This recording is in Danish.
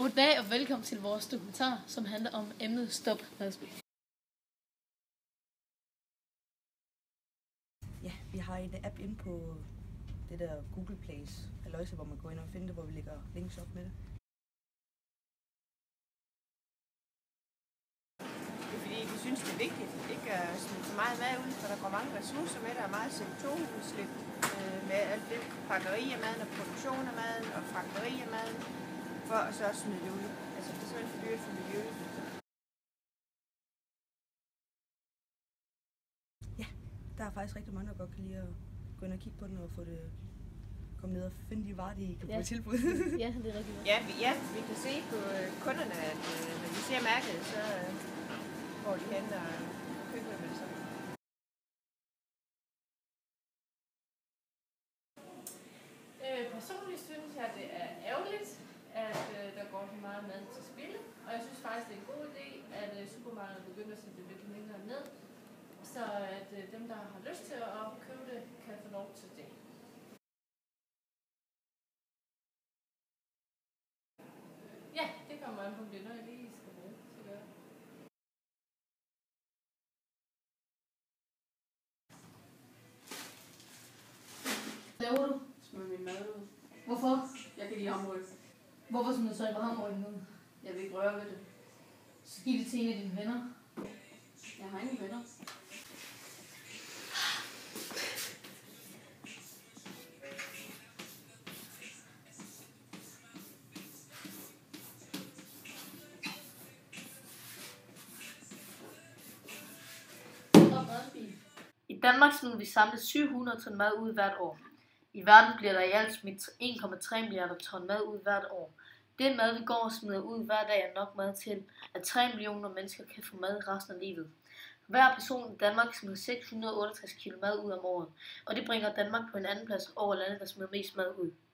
Goddag og velkommen til vores dokumentar, som handler om emnet Stop madspild. Ja, vi har en app inde på det der Google Plays, halløjse, hvor man går ind og finder det, hvor vi lægger links op med det. Det er fordi, vi synes, det er vigtigt ikke at smide for meget mad ud, for der går mange ressourcer med, der er meget CO2-udslip med alt det pakkeri af maden og produktion af maden og fragteri af maden, for at så smide det ud. Altså det er simpelthen for dyrt for miljøet. Ja, der er faktisk rigtig mange, der godt kan lide at gå ind og kigge på den og få det, komme ned og finde de varer, de kan få i tilbud. Ja, det er rigtig godt. Ja, vi kan se på kunderne, at når de ser mærket, så går de hen og køber med det samme. Personligt synes jeg, det er ærgerligt, at der går så meget mad til spilde. Og jeg synes faktisk, det er en god idé, at supermarkedet begynder at sætte det lidt mindre ned, så at dem, der har lyst til at købe det, kan få lov til det. Ja, det kommer an på, om det er noget, jeg lige skal bruge til at gøre. Hvad laver du? Smid min mad ud. Hvorfor? Jeg kan lide hamburg. Hvorfor smider du så ikke hamburgen ud? Jeg vil ikke røre ved det. Så giv det til en af dine venner. Jeg har ingen venner. I Danmark smider vi samlet 700 ton mad ud hvert år. I verden bliver der i alt smidt 1,3 milliarder ton mad ud hvert år. Det mad, vi går og smider ud hver dag, er nok mad til, at 3 millioner mennesker kan få mad resten af livet. Hver person i Danmark smider 668 kilo mad ud om året, og det bringer Danmark på en anden plads over landet, der smider mest mad ud.